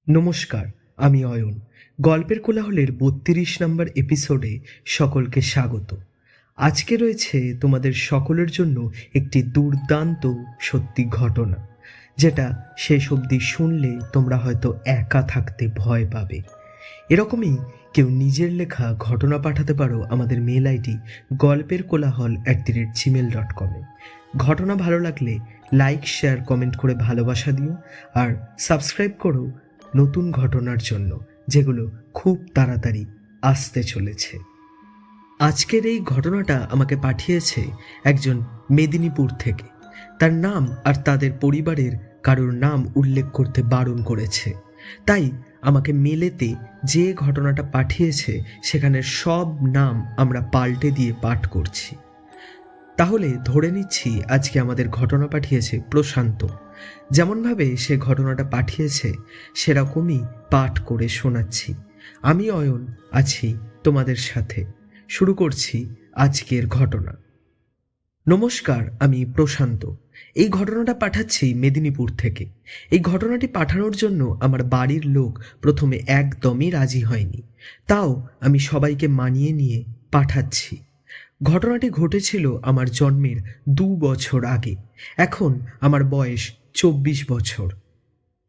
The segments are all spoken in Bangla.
নমস্কার, আমি অয়ন। গল্পের কোলাহলের ৩২ নম্বর এপিসোডে সকলকে স্বাগত। আজকে রয়েছে তোমাদের সকলের জন্য একটি দুর্দান্ত সত্যি ঘটনা, যেটা শেষ অবধি শুনলে তোমরা হয়তো একা থাকতে ভয় পাবে। এরকমই কেউ নিজের লেখা ঘটনা পাঠাতে পারো আমাদের মেল আইডি golperkolahol@gmail.com-এ। ঘটনা ভালো লাগলে লাইক, শেয়ার, কমেন্ট করে ভালোবাসা দিও, আর সাবস্ক্রাইব করো নতুন ঘটনার জন্য, যেগুলো খুব তাড়াতাড়ি আসতে চলেছে। আজকের এই ঘটনাটা আমাকে পাঠিয়েছে একজন মেদিনীপুর থেকে। তার নাম আর তাদের পরিবারের কারোর নাম উল্লেখ করতে বারণ করেছে, তাই আমাকে মেলেতে যে ঘটনাটা পাঠিয়েছে সেখানের সব নাম আমরা পাল্টে দিয়ে পাঠ করছি। তাহলে ধরে নিচ্ছি আজকে আমাদের ঘটনা পাঠিয়েছে প্রশান্ত। যেমনভাবে সে ঘটনাটা পাঠিয়েছে সেরকমই পাঠ করে শোনাচ্ছি। আমি অয়ন আছি তোমাদের সাথে। শুরু করছি আজকের ঘটনা। নমস্কার, আমি প্রশান্ত। এই ঘটনাটা পাঠাচ্ছি মেদিনীপুর থেকে। এই ঘটনাটি পাঠানোর জন্য আমার বাড়ির লোক প্রথমে একদমই রাজি হয়নি, তাও আমি সবাইকে মানিয়ে নিয়ে পাঠাচ্ছি। ঘটনাটি ঘটেছিল আমার জন্মের ২ বছর আগে। এখন আমার বয়স ২৪ বছর,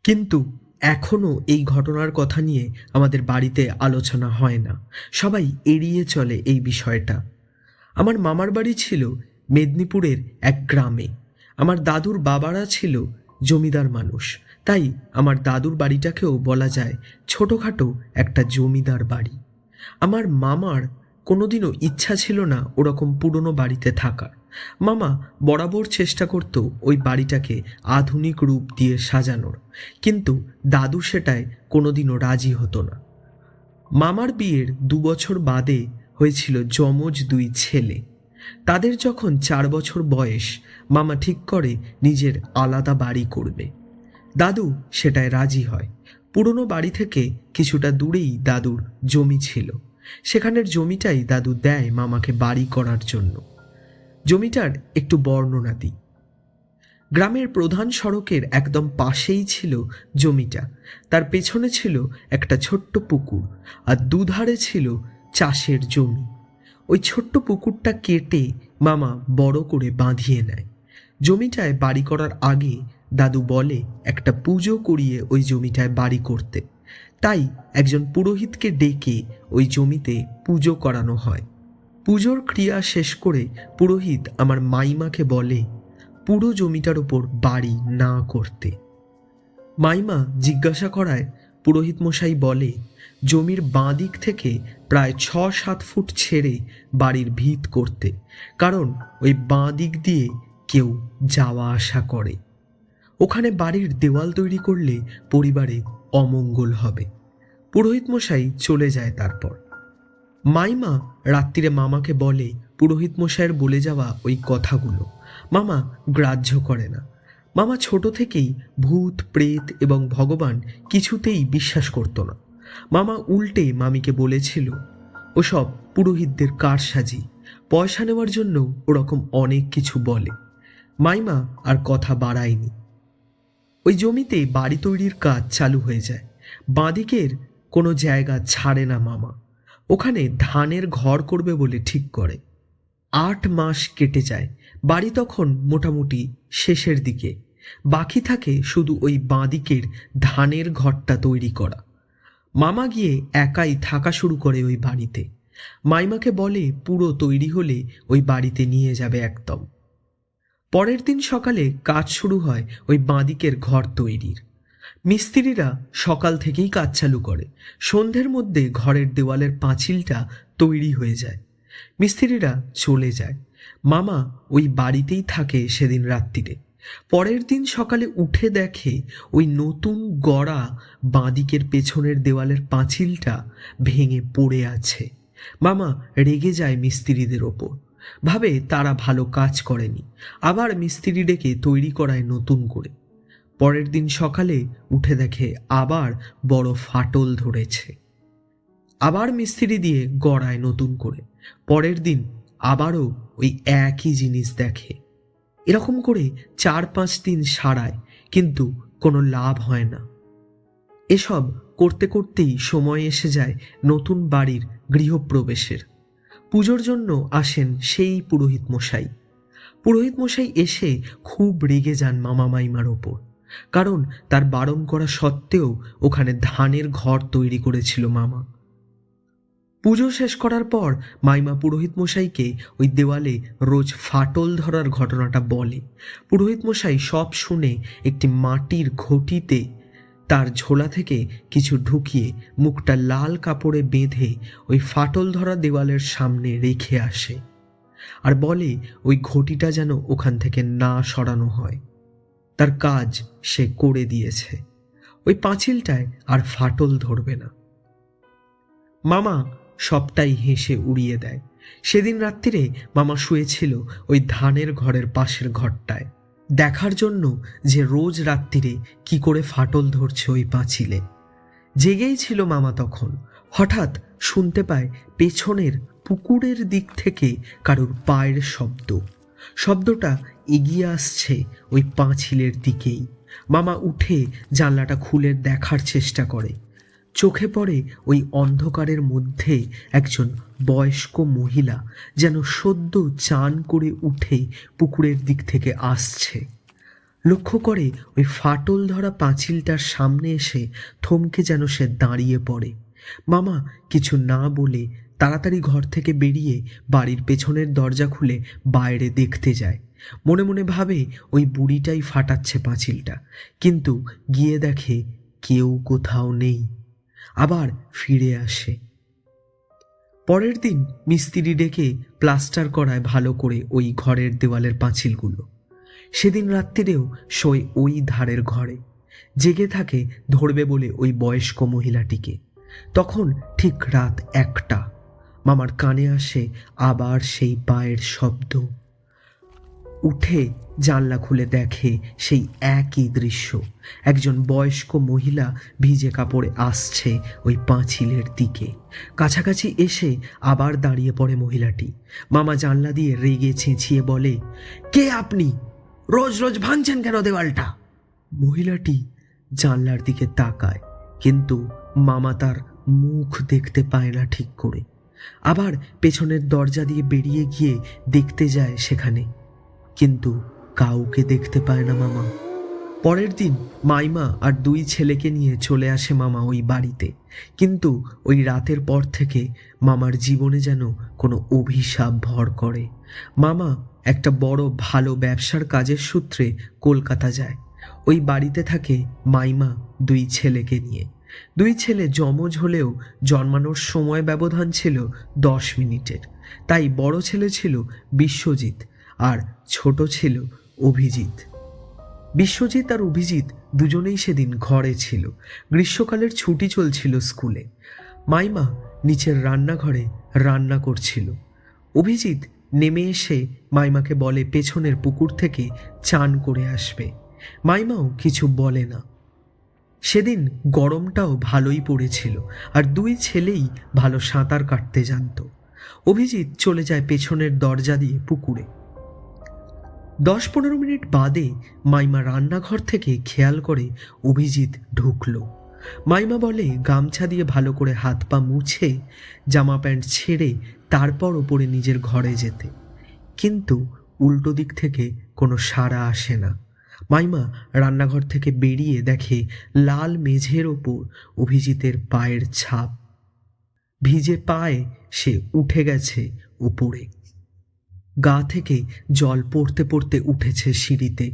কিন্তু এখনও এই ঘটনার কথা নিয়ে আমাদের বাড়িতে আলোচনা হয় না। সবাই এড়িয়ে চলে এই বিষয়টা। আমার মামার বাড়ি ছিল মেদিনীপুরের এক গ্রামে। আমার দাদুর বাবারা ছিল জমিদার মানুষ, তাই আমার দাদুর বাড়িটাকেও বলা যায় ছোটোখাটো একটা জমিদার বাড়ি। আমার মামার কোনোদিনও ইচ্ছা ছিল না ওরকম পুরনো বাড়িতে থাকার। মামা বরাবর চেষ্টা করত ওই বাড়িটাকে আধুনিক রূপ দিয়ে সাজানোর, কিন্তু দাদু সেটায় কোনোদিনও রাজি হতো না। মামার বিয়ের ২ বছর বাদে হয়েছিল যমজ ২ ছেলে। তাদের যখন ৪ বছর বয়স, মামা ঠিক করে নিজের আলাদা বাড়ি করবে। দাদু সেটায় রাজি হয়। পুরনো বাড়ি থেকে কিছুটা দূরেই দাদুর জমি ছিল। সেখানের জমিটাই দাদু দেয় মামাকে বাড়ি করার জন্য। জমিটার একটু বর্ণনা দিই। গ্রামের প্রধান সড়কের একদম পাশেই ছিল জমিটা। তার পেছনে ছিল একটা ছোট্ট পুকুর, আর দুধারে ছিল চাষের জমি। ওই ছোট্ট পুকুরটা কেটে মামা বড় করে বাঁধিয়ে নেয়। জমিটায় বাড়ি করার আগে দাদু বলে একটা পুজো করিয়ে ওই জমিটায় বাড়ি করতে। তাই একজন পুরোহিতকে ডেকে ওই জমিতে পুজো করানো হয়। পুজোর ক্রিয়া শেষ করে পুরোহিত আমার মাইমাকে বলে পুরো জমিটার ওপর বাড়ি না করতে। মাইমা জিজ্ঞাসা করায় পুরোহিত মশাই বলে জমির বাঁ দিক থেকে প্রায় ৬-৭ ফুট ছেড়ে বাড়ির ভিত করতে, কারণ ওই বাঁ দিক দিয়ে কেউ যাওয়া আসা করে। ওখানে বাড়ির দেওয়াল তৈরি করলে পরিবারে অমঙ্গল হবে। পুরোহিত মশাই চলে যায়। তারপর মাইমা রাত্রিরে মামাকে বলে পুরোহিত মশাইয়ের বলে যাওয়া ওই কথাগুলো। মামা গ্রাহ্য করে না। মামা ছোট থেকেই ভূত, প্রেত এবং ভগবান কিছুতেই বিশ্বাস করত না। মামা উল্টে মামিকে বলেছিল ওসব পুরোহিতদের কারসাজি, পয়সা নেওয়ার জন্য ওরকম অনেক কিছু বলে। মাইমা আর কথা বাড়ায়নি। ওই জমিতে বাড়ি তৈরির কাজ চালু হয়ে যায়। বাঁদিকের কোনো জায়গা ছাড়ে না মামা। ওখানে ধানের ঘর করবে বলে ঠিক করে। ৮ মাস কেটে যায়। বাড়ি তখন মোটামুটি শেষের দিকে। বাকি থাকে শুধু ওই বাঁদিকের ধানের ঘরটা তৈরি করা। মামা গিয়ে একাই থাকা শুরু করে ওই বাড়িতে। মাইমাকে বলে পুরো তৈরি হলে ওই বাড়িতে নিয়ে যাবে একদম। পরের দিন সকালে কাজ শুরু হয় ওই বাঁদিকের ঘর তৈরির। মিস্ত্রিরা সকাল থেকেই কাজ চালু করে। সন্ধ্যের মধ্যে ঘরের দেওয়ালের পাঁচিলটা তৈরি হয়ে যায়। মিস্ত্রিরা চলে যায়। মামা ওই বাড়িতেই থাকে সেদিন রাত্রিরে। পরের দিন সকালে উঠে দেখে ওই নতুন গড়া বাঁদিকের পেছনের দেওয়ালের পাঁচিলটা ভেঙে পড়ে আছে। মামা রেগে যায় মিস্ত্রিদের ওপর, ভাবে তারা ভালো কাজ করেনি, আবার মিস্ত্রি ডেকে তৈরি করায় নতুন করে। পরের দিন সকালে উঠে দেখে আবার বড় ফাটল ধরেছে। আবার মিস্ত্রি দিয়ে গড়ায় নতুন করে। পরের দিন আবারও ওই একই জিনিস দেখে। এরকম করে ৪-৫ দিন সারায়, কিন্তু কোনো লাভ হয় না। এসব করতে করতেই সময় এসে যায় নতুন বাড়ির গৃহপ্রবেশের। পুজোর জন্য আসেন সেই পুরোহিত মশাই। পুরোহিত মশাই এসে খুব রেগে যান মামা মাইমার ওপর, কারণ তার বারণ করা সত্ত্বেও ওখানে ধানের ঘর তৈরি করেছিল মামা। পুজো শেষ করার পর মাইমা পুরোহিত মশাইকে ওই দেওয়ালে রোজ ফাটল ধরার ঘটনাটা বলে। পুরোহিত মশাই সব শুনে একটি মাটির ঘটিতে তার ঝোলা থেকে কিছু ঢুকিয়ে মুখটা লাল কাপড়ে বেঁধে ওই ফাটল ধরা দেওয়ালের সামনে রেখে আসে, আর বলে ওই ঘটিটা যেন ওখান থেকে না সরানো হয়। তার কাজ সে করে দিয়েছে, ওই পাঁচিলটায় আর ফাটল ধরবে না। মামা সবটাই হেসে উড়িয়ে দেয়। সেদিন রাত্রিরে মামা শুয়েছিল ওই ধানের ঘরের পাশের ঘরটায়, দেখার জন্য যে রোজ রাত্রিরে কি করে ফাটল ধরছে ওই পাঁচিলে। জেগেই ছিল মামা তখন। হঠাৎ শুনতে পায় পেছনের পুকুরের দিক থেকে কারোর পায়ের শব্দ। শব্দটা এগিয়ে আসছে ওই পাঁচিলের দিকেই। মামা উঠে জানলাটা খুলে দেখার চেষ্টা করে। চোখে পড়ে ওই অন্ধকারের মধ্যে একজন বয়স্ক মহিলা যেন সদ্য চান করে উঠে পুকুরের দিক থেকে আসছে। লক্ষ্য করে ওই ফাটল ধরা পাঁচিলটার সামনে এসে থমকে যেন সে দাঁড়িয়ে পড়ে। মামা কিছু না বলে তাড়াতাড়ি ঘর থেকে বেরিয়ে বাড়ির পেছনের দরজা খুলে বাইরে দেখতে যায়। মনে মনে ভাবে ওই বুড়িটাই ফাটাচ্ছে পাঁচিলটা, কিন্তু গিয়ে দেখে কেউ কোথাও নেই। আবার ফিরে আসে। পরের দিন মিস্ত্রি ডেকে প্লাস্টার করায় ভালো করে ওই ঘরের দেওয়ালের পাঁচিলগুলো। সেদিন রাত্রিরেও শোয় ওই ধারের ঘরে, জেগে থাকে ধরবে বলে ওই বয়স্ক মহিলাটিকে। তখন ঠিক রাত 1টা। মামার কানে আসে আবার সেই পায়ের শব্দ। উঠে জানলা খুলে দেখে সেই একই দৃশ্য। একজন বয়স্ক মহিলা ভিজে কাপড়ে আসছে ওই পাঁচিলের দিকে। কাছাকাছি এসে আবার দাঁড়িয়ে পড়ে মহিলাটি। মামা জানলা দিয়ে রেগে চেঁচিয়ে বলে, কে আপনি? রোজ রোজ ভাঙছেন কেন দেওয়ালটা? মহিলাটি জানলার দিকে তাকায়, কিন্তু মামা তার মুখ দেখতে পায় না ঠিক করে। আবার পেছনের দরজা দিয়ে বেরিয়ে গিয়ে দেখতে যায় সেখানে, কিন্তু কাউকে দেখতে পায় না মামা। পরের দিন মাইমা আর 2 ছেলেকে নিয়ে চলে আসে মামা ওই বাড়িতে। কিন্তু ওই রাতের পর থেকে মামার জীবনে যেন কোনো অভিশাপ ভর করে। মামা একটা বড় ভালো ব্যবসার কাজের সূত্রে কলকাতা যায়। ওই বাড়িতে থাকে মাইমা 2 ছেলেকে নিয়ে। 2 ছেলে যমজ হলেও জন্মানোর সময় ব্যবধান ছিল 10 মিনিটের। তাই বড় ছেলে ছিল বিশ্বজিৎ আর ছোট ছিল অভিজিৎ। বিশ্বজিৎ আর অভিজিৎ দুজনেই সেদিন ঘরে ছিল। গ্রীষ্মকালের ছুটি চলছিল স্কুলে। মাইমা নিচের রান্নাঘরে রান্না করছিল। অভিজিৎ নেমে এসে মাইমাকে বলে পেছনের পুকুর থেকে চান করে আসবে। মাইমাও কিছু বলে না। সেদিন গরমটাও ভালোই পড়েছিল, আর 2 ছেলেই ভালো সাঁতার কাটতে জানত। অভিজিৎ চলে যায় পেছনের দরজা দিয়ে পুকুরে। 10-15 মিনিট বাদে মাইমা রান্নাঘর থেকে খেয়াল করে অভিজিৎ ঢুকলো। মাইমা বলে গামছা দিয়ে ভালো করে হাত পা মুছে জামা প্যান্ট ছেড়ে তারপর ওপরে নিজের ঘরে যেতে, কিন্তু উল্টো দিক থেকে কোনো সাড়া আসে না। মাইমা রান্নাঘর থেকে বেরিয়ে দেখে লাল মেঝের ওপর অভিজিতের পায়ের ছাপ। ভিজে পায়ে সে উঠে গেছে উপরে। গা থেকে জল পড়তে পড়তে উঠেছে সিঁড়িতে।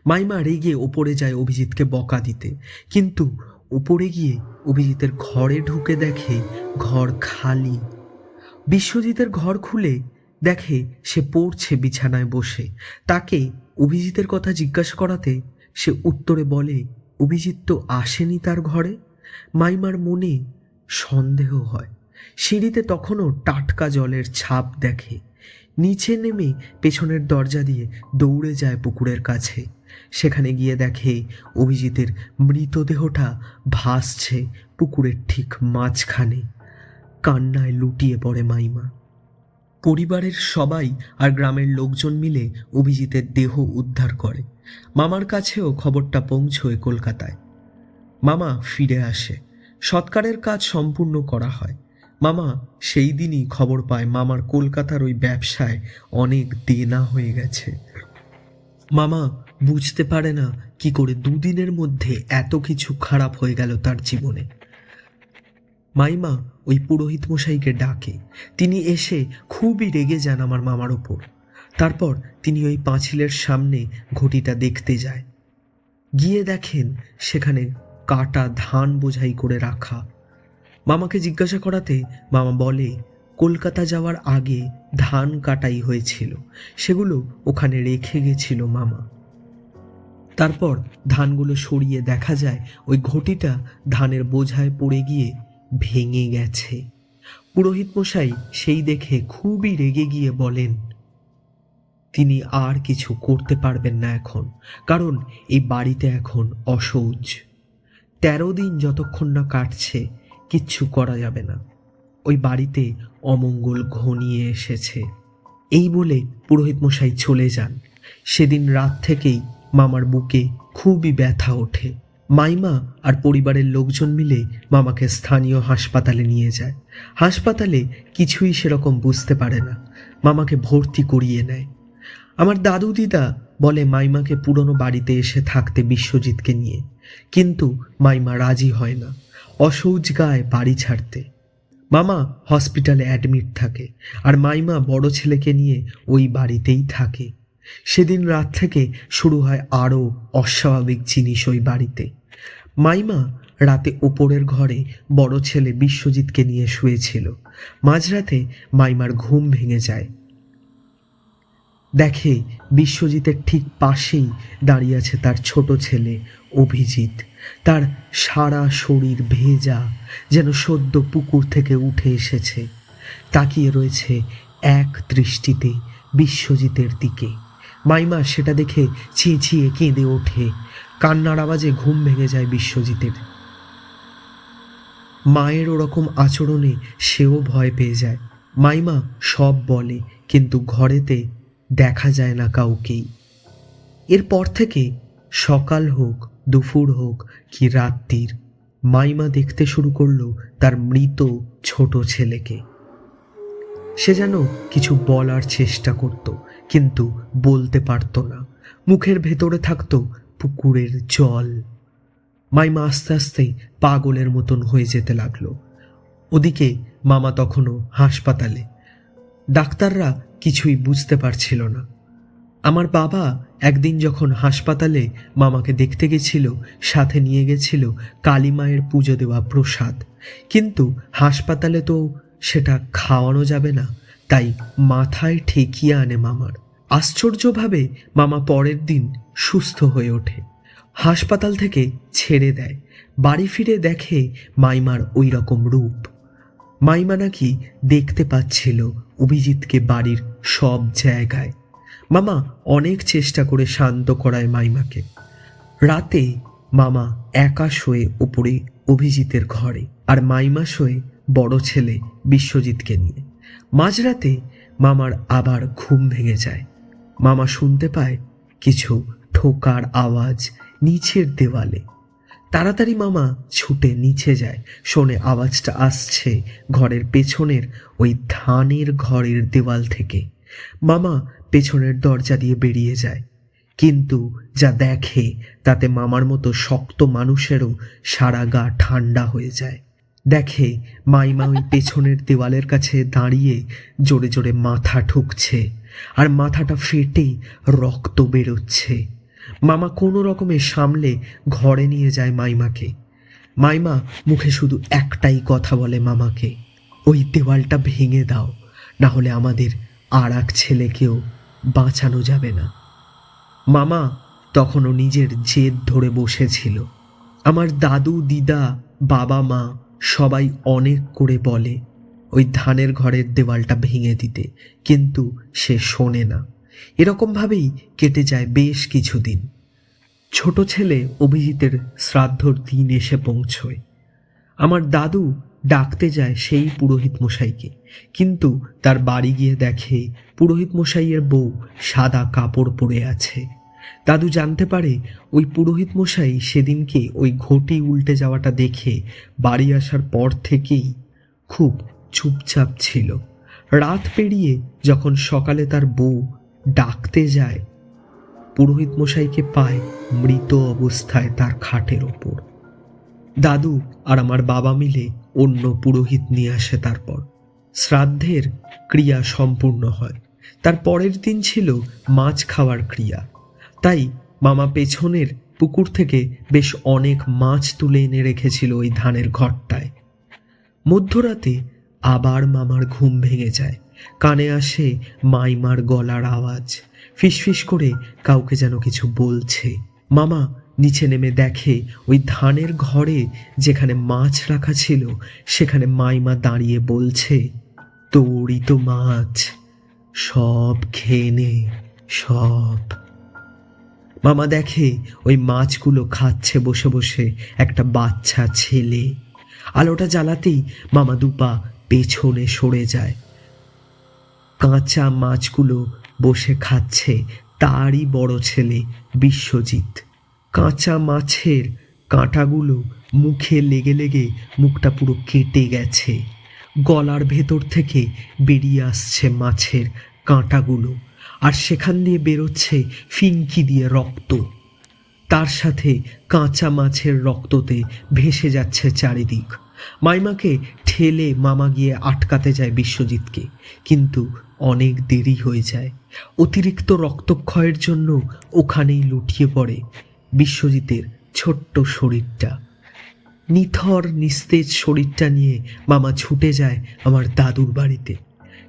মাইমা রেগে ওপরে যায় অভিজিৎকে বকা দিতে, কিন্তু উপরে গিয়ে অভিজিতের ঘরে ঢুকে দেখে ঘর খালি। বিশ্বজিতের ঘর খুলে দেখে সে পড়ছে বিছানায় বসে। তাকে অভিজিতের কথা জিজ্ঞাসা করাতে সে উত্তরে বলে অভিজিৎ তো আসেনি তার ঘরে। মাইমার মনে সন্দেহ হয়। সিঁড়িতে তখনও টাটকা জলের ছাপ দেখে। নিচে নেমে পেছনের দরজা দিয়ে দৌড়ে যায় পুকুরের কাছে। সেখানে গিয়ে দেখে অভিজিতের মৃতদেহটা ভাসছে পুকুরের ঠিক মাঝখানে। কান্নায় লুটিয়ে পড়ে মাইমা। পরিবারের সবাই আর গ্রামের লোকজন মিলে অভিজিতের দেহ উদ্ধার করে। মামার কাছেও খবরটা পৌঁছয় কলকাতায়। মামা ফিরে আসে, সৎকারের কাজ সম্পূর্ণ করা হয়। মামা সেই দিনই খবর পায় মামার কলকাতার ওই ব্যবসায় অনেক দেনা হয়ে গেছে। মামা বুঝতে পারে না কি করে দুদিনের মধ্যে এত কিছু খারাপ হয়ে গেল তার জীবনে। মাইমা ওই পুরোহিত মশাইকে ডাকে। তিনি এসে খুবই রেগে যান আমার মামার ওপর। তারপর তিনি ওই পাঁচিলের সামনে ঘটিটা দেখতে যায়। গিয়ে দেখেন সেখানে কাটা ধান বোঝাই করে রাখা। মামাকে জিজ্ঞাসা করাতে মামা বলে কলকাতা যাওয়ার আগে ধান কাটাই হয়েছিল, সেগুলো ওখানে রেখে গেছিল মামা। তারপর ধানগুলো সরিয়ে দেখা যায় ওই ঘটিটা ধানের বোঝায় পড়ে গিয়ে ভেঙে গেছে। পুরোহিত মশাই সেই দেখে খুবই রেগে গিয়ে বলেন তিনি আর কিছু করতে পারবেন না এখন, কারণ এই বাড়িতে এখন অশৌচ। 13 দিন যতক্ষণ না কাটছে কিচ্ছু করা যাবে না, ওই বাড়িতে অমঙ্গল ঘনিয়ে এসেছে। এই বলে পুরোহিত মশাই চলে যান। সেদিন রাত থেকেই মামার বুকে খুবই ব্যথা ওঠে। মাইমা আর পরিবারের লোকজন মিলে মামাকে স্থানীয় হাসপাতালে নিয়ে যায়। হাসপাতালে কিছুই সেরকম বুঝতে পারে না, মামাকে ভর্তি করিয়ে নেয়। আমার দাদু দিদা বলে মাইমাকে পুরনো বাড়িতে এসে থাকতে বিশ্বজিৎকে নিয়ে, কিন্তু মাইমা রাজি হয় না, অসৌচ গায়ে বাড়ি ছাড়তে। মামা হসপিটালে অ্যাডমিট থাকে আর মাইমা বড় ছেলেকে নিয়ে ওই বাড়িতেই থাকে। সেদিন রাত থেকে শুরু হয় আরও অস্বাভাবিক জিনিস ওই বাড়িতে। মাইমা রাতে ওপরের ঘরে বড় ছেলে বিশ্বজিৎকে নিয়ে শুয়েছিল। মাঝরাতে মাইমার ঘুম ভেঙে যায়, দেখে বিশ্বজিতের ঠিক পাশেই দাঁড়িয়ে আছে তার ছোট ছেলে অভিজিৎ। তার সারা শরীর ভেজা, যেন সদ্য পুকুর থেকে উঠে এসেছে। তাকিয়ে রয়েছে এক দৃষ্টিতে বিশ্বজিতের দিকে। মাইমা সেটা দেখে চেঁচিয়ে কেঁদে ওঠে। কান্নার আওয়াজে ঘুম ভেঙে যায় বিশ্বজিতের। মায়ের ওরকম আচরণে সেও ভয় পেয়ে যায়। মাইমা সব বলে, কিন্তু ঘরেতে দেখা যায় না কাউকেই। এরপর থেকে সকাল হোক, দুপুর হোক কি রাত্রির, মাইমা দেখতে শুরু করলো তার মৃত ছোট ছেলেকে। সে যেন কিছু বলার চেষ্টা করত, কিন্তু বলতে পারত না। মুখের ভেতরে থাকতো পুকুরের জল। মাইমা আস্তে আস্তে পাগলের মতন হয়ে যেতে লাগলো। ওদিকে মামা তখনও হাসপাতালে। ডাক্তাররা কিছুই বুঝতে পারছিল না। আমার বাবা একদিন যখন হাসপাতালে মামাকে দেখতে গেছিল, সাথে নিয়ে গেছিল কালী মায়ের পুজো দেওয়া প্রসাদ, কিন্তু হাসপাতালে তো সেটা খাওয়ানো যাবে না, তাই মাথায় ঠেকিয়ে আনে মামার। আশ্চর্যভাবে মামা পরের দিন সুস্থ হয়ে ওঠে, হাসপাতাল থেকে ছেড়ে দেয়। বাড়ি ফিরে দেখে মাইমার ওই রকম রূপ। মাইমা নাকি দেখতে পাচ্ছিল অভিজিৎকে বাড়ির সব জায়গায়। মামা অনেক চেষ্টা করে শান্ত করায় মাইমাকে। রাতে মামা একা শোয়ে ওপরে অভিজিতের ঘরে, আর মাইমা শোয়ে বড় ছেলে বিশ্বজিৎকে নিয়ে। মাঝরাতে মামার আবার ঘুম ভেঙে যায়। মামা শুনতে পায় কিছু ঠোকার আওয়াজ নিচের দেওয়ালে। তাড়াতাড়ি মামা ছুটে নিচে যায়, শোনে আওয়াজটা আসছে ঘরের পেছনের ওই ধানের ঘরের দেওয়াল থেকে। মামা পেছনের দরজা দিয়ে বেরিয়ে যায়, কিন্তু যা দেখে তাতে মামার মতো শক্ত মানুষেরও সারা গা ঠান্ডা হয়ে যায়। দেখে মাইমা ওই পেছনের দেওয়ালের কাছে দাঁড়িয়ে জোরে জোরে মাথা ঠুকছে, আর মাথাটা ফেটে রক্ত বেরোচ্ছে। মামা কোনো রকমে সামলে ঘরে নিয়ে যায় মাইমাকে। মাইমা মুখে শুধু একটাই কথা বলে মামাকে, ওই দেওয়ালটা ভেঙে দাও, না হলে আমাদের আর এক ছেলেকেও বাঁচানো যাবে না। মামা তখনও নিজের জেদ ধরে বসেছিল। আমার দাদু দিদা বাবা মা সবাই অনেক করে বলে ওই ধানের ঘরের দেওয়ালটা ভেঙে দিতে, কিন্তু সে শোনে না। এরকমভাবেই কেটে যায় বেশ কিছুদিন। ছোট ছেলে অভিজিতের শ্রাদ্ধর দিন এসে পৌঁছয়। আমার দাদু ডাকতে যায় সেই পুরোহিত মশাইকে, কিন্তু তার বাড়ি গিয়ে দেখে পুরোহিত মশাইয়ের বউ সাদা কাপড় পরে আছে। দাদু জানতে পারে ওই পুরোহিত মশাই সেদিনকে ওই ঘটি উল্টে যাওয়াটা দেখে বাড়ি আসার পর থেকেই খুব চুপচাপ ছিল। রাত পেরিয়ে যখন সকালে তার বউ ডাকতে যায়, পুরোহিত মশাইকে পায় মৃত অবস্থায় তার খাটের ওপর। দাদু আর আমার বাবা মিলে অন্য পুরোহিত নিয়ে আসে। তারপর শ্রাদ্ধের ক্রিয়া সম্পূর্ণ হয়। তার পরের দিন ছিল মাছ খাওয়ার ক্রিয়া, তাই মামা পেছনের পুকুর থেকে বেশ অনেক মাছ তুলে এনে রেখেছিল ওই ধানের ঘরটায়। মধ্যরাতে আবার মামার ঘুম ভেঙে যায়। কানে আসে মাইমার গলার আওয়াজ, ফিসফিস করে কাউকে যেন কিছু বলছে। মামা নিচে নেমে দেখে ওই ধানের ঘরে যেখানে মাছ রাখা ছিল সেখানে মাইমা দাঁড়িয়ে বলছে, তোরই তো মাছ, সব খেয়ে নে সব। মামা দেখে ওই মাছগুলো খাচ্ছে বসে বসে একটা বাচ্চা ছেলে। আলোটা জ্বালাতেই মামা দুপা পেছনে সরে যায়। কাঁচা মাছগুলো বসে খাচ্ছে তারই বড় ছেলে বিশ্বজিৎ। কাঁচা মাছের কাঁটাগুলো মুখে লেগে লেগে মুখটা পুরো কেটে গেছে। গলার ভেতর থেকে বেরিয়ে আসছে মাছের কাঁটাগুলো, আর সেখান দিয়ে বেরোচ্ছে ফিনকি দিয়ে রক্ত। তার সাথে কাঁচা মাছের রক্ততে ভেসে যাচ্ছে চারিদিক। মাইমাকে ঠেলে মামা গিয়ে আটকাতে যায় বিশ্বজিৎকে, কিন্তু অনেক দেরি হয়ে যায়। অতিরিক্ত রক্তক্ষয়ের জন্য ওখানেই লুটিয়ে পড়ে বিশ্বজিতের ছোট্ট শরীরটা। নিথর নিস্তেজ শরীরটা নিয়ে মামা ছুটে যায় আমার দাদুর বাড়িতে।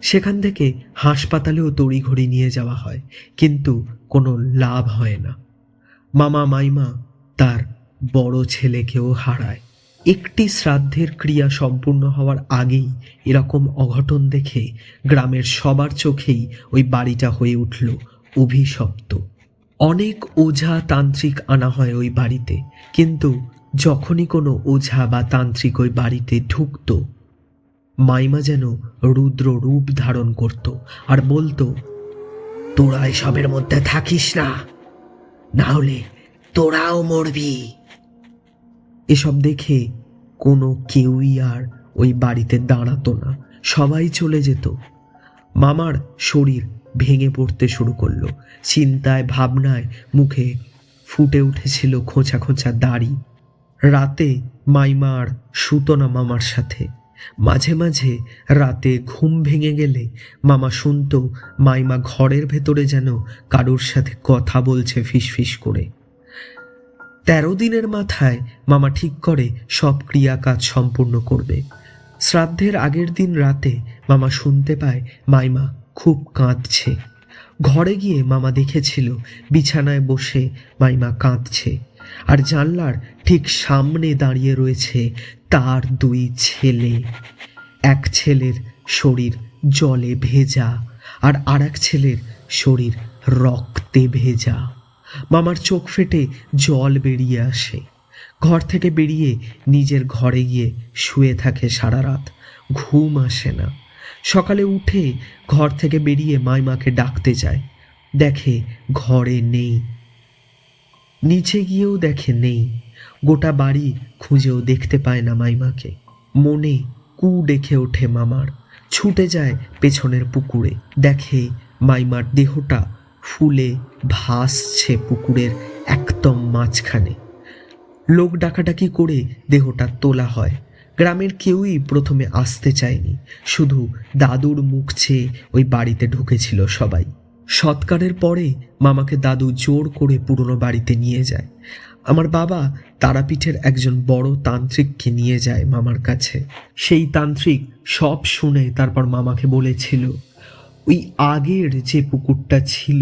সেখান থেকে হাসপাতালেও তড়িঘড়ি নিয়ে যাওয়া হয়, কিন্তু কোনো লাভ হয় না। মামা মাইমা তার বড় ছেলেকেও হারায়। একটি শ্রাদ্ধের ক্রিয়া সম্পূর্ণ হওয়ার আগেই এরকম অঘটন দেখে গ্রামের সবার চোখেই ওই বাড়িটা হয়ে উঠল অভিশপ্ত। অনেক ওঝা তান্ত্রিক আনা হয় ওই বাড়িতে, কিন্তু যখনই কোনো ওঝা বা তান্ত্রিক ওই বাড়িতে ঢুকতো, মাইমা যেন রুদ্র রূপ ধারণ করত আর বলতো, তোরা এসবের মধ্যে থাকিস না, না হলে তোরাও মরবি। এসব দেখে কোনো কেউই আর ওই বাড়িতে দাঁড়াতো না, সবাই চলে যেত। মামার শরীর ভেঙে পড়তে শুরু করলো। চিন্তায় ভাবনায় মুখে ফুটে উঠেছিল খোঁচা খোঁচা দাড়ি। রাতে মাইমা আর শুতো না মামার সাথে। মাঝে মাঝে রাতে ঘুম ভেঙে গেলে মামা শুনতো মাইমা ঘরের ভেতরে যেন কারোর সাথে কথা বলছে ফিসফিস করে। 13 দিনের মাথায় মামা ঠিক করে সব ক্রিয়াকাজ সম্পূর্ণ করবে। শ্রাদ্ধের আগের দিন রাতে মামা শুনতে পায় মাইমা খুব কাঁদছে। ঘরে গিয়ে মামা দেখেছিল বিছানায় বসে মাইমা কাঁদছে, আর জানলার ঠিক সামনে দাঁড়িয়ে রয়েছে তার 2 ছেলে। এক ছেলের শরীর জলে ভেজা, আর আরেক ছেলের শরীর রক্তে ভেজা। মামার চোখ ফেটে জল বেরিয়ে আসে। ঘর থেকে বেরিয়ে নিজের ঘরে গিয়ে শুয়ে থাকে সারা রাত, ঘুম আসে না। সকালে উঠে ঘর থেকে বেরিয়ে মাইমাকে ডাকতে যায়, দেখে ঘরে নেই। নিচে গিয়েও দেখে নেই। গোটা বাড়ি খুঁজেও দেখতে পায় না মাইমাকে। মনে কু ডেকে ওঠে মামার। ছুটে যায় পেছনের পুকুরে, দেখে মাইমার দেহটা ফুলে ভাসছে পুকুরের একদম মাঝখানে। লোক ডাকাডাকি করে দেহটা তোলা হয়। গ্রামের কেউই প্রথমে আসতে চায়নি, শুধু দাদুর মুখ চেয়ে ওই বাড়িতে ঢুকেছিল সবাই। সৎকারের পরে মামাকে দাদু জোর করে পুরনো বাড়িতে নিয়ে যায়। আমার বাবা তারাপীঠের একজন বড় তান্ত্রিককে নিয়ে যায় মামার কাছে। সেই তান্ত্রিক সব শুনে তারপর মামাকে বলেছিল, ওই আগের যে পুকুরটা ছিল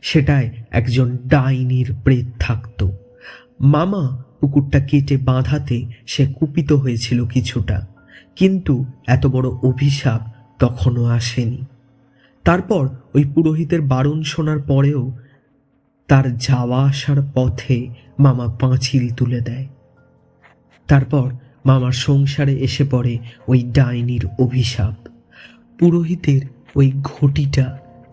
সেটায় একজন ডাইনির প্রেত থাকতো। মামা পুকুরটা কেটে বাঁধাতে সে কুপিত হয়েছিল কিছুটা, কিন্তু এত বড় অভিশাপ তখনও আসেনি। তারপর ওই পুরোহিতের বারণ শোনার পরেও তার যাওয়া আসার পথে মামা পাঁচিল তুলে দেয়। তারপর মামার সংসারে এসে পড়ে ওই ডাইনির অভিশাপ। পুরোহিতের ওই ঘটিটা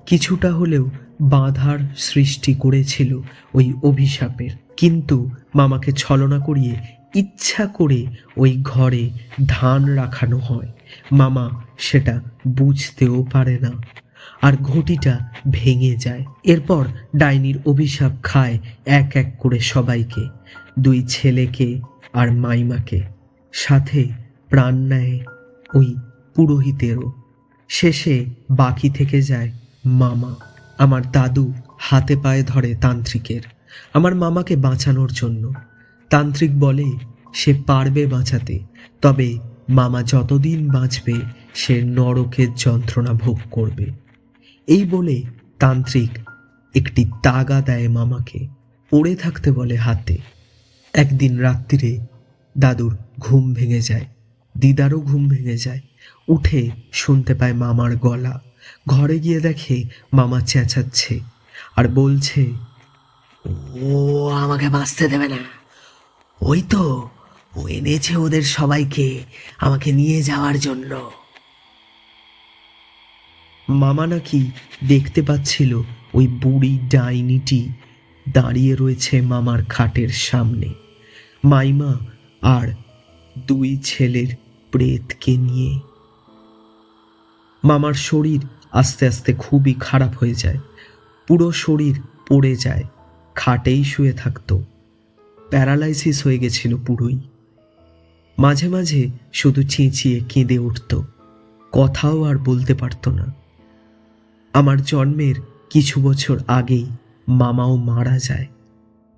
কিছুটা হলেও বাধার সৃষ্টি করেছিল ওই অভিশাপের, কিন্তু মামাকে ছলনা করিয়ে ইচ্ছা করে ওই ঘরে ধান রাখানো হয়। মামা সেটা বুঝতেও পারে না, আর ঘটিটা ভেঙে যায়। এরপর ডাইনির অভিশাপ খায় এক এক করে সবাইকে, 2 ছেলেকে আর মাইমাকে, সাথে প্রাণ নেয় ওই পুরোহিতেরও। শেষে বাকি থেকে যায় মামা। আমার দাদু হাতে পায়ে ধরে তান্ত্রিকের আমার মামাকে বাঁচানোর জন্য। তান্ত্রিক বলে সে পারবে বাঁচাতে, তবে মামা যতদিন বাঁচবে সে নরকের যন্ত্রণা ভোগ করবে। এই বলে তান্ত্রিক একটি তাগা দেয় মামাকে, পড়ে থাকতে বলে হাতে। একদিন রাত্রিরে দাদুর ঘুম ভেঙে যায়, দিদারও ঘুম ভেঙে যায়। উঠে শুনতে পায় মামার গলা। ঘরে গিয়ে দেখে মামা চেঁচাচ্ছে আর বলছে, ও আমাকে বাঁচতে দেবে না। ওই তো ও এনেছে ওদের সবাইকে আমাকে নিয়ে যাওয়ার জন্য। মামা নাকি দেখতে পাচ্ছিল ওই বুড়ি ডাইনিটি দাঁড়িয়ে রয়েছে মামার খাটের সামনে, মাইমা আর 2 ছেলের প্রেতকে নিয়ে। মামার শরীর আস্তে আস্তে খুবই খারাপ হয়ে যায়, পুরো শরীর পড়ে যায়, খাটেই শুয়ে থাকতো, প্যারালাইসিস হয়ে গেছিল পুরোই। মাঝে মাঝে শুধু চেঁচিয়ে কেঁদে উঠত, কথাও আর বলতে পারত না। আমার জন্মের কিছু বছর আগেই মামাও মারা যায়।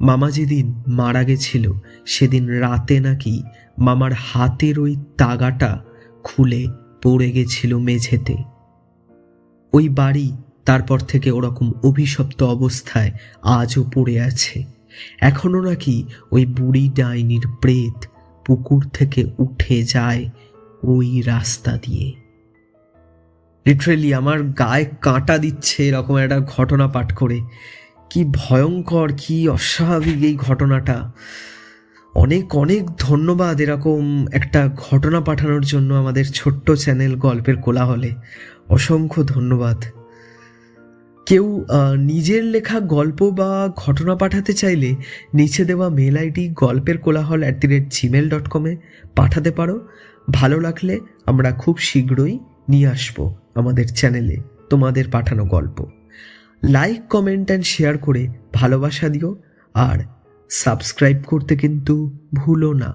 মামা যেদিন মারা গেছিল সেদিন রাতে নাকি মামার হাতের ওই তাগাটা খুলে পড়ে গেছিল মেঝেতে। ওই বাড়ি তারপর থেকে ওরকম অভিশপ্ত অবস্থায় আজও পড়ে আছে। এখনো নাকি ওই বুড়ি ডাইনির প্রেত পুকুর থেকে উঠে যায় ওই রাস্তা দিয়ে। লিটারেলি আমার গায়ে কাঁটা দিচ্ছে এরকম একটা ঘটনা পাঠ করে। কি ভয়ঙ্কর, কি অস্বাভাবিক এই ঘটনাটা। অনেক অনেক ধন্যবাদ এরকম একটা ঘটনা পাঠানোর জন্য আমাদের ছোট্ট চ্যানেল গল্পের কোলাহলে। অসংখ্য ধন্যবাদ। কেউ নিজের লেখা গল্প বা ঘটনা পাঠাতে চাইলে নিচে দেওয়া মেল আইডি গল্পের কোলাহল@gmail.com পাঠাতে পারো। ভালো লাগলে আমরা খুব শীঘ্রই নিয়ে আসবো আমাদের চ্যানেলে তোমাদের পাঠানো গল্প। লাইক, কমেন্ট অ্যান্ড শেয়ার করে ভালোবাসা দিও, আর সাবস্ক্রাইব করতে কিন্তু ভুলো না।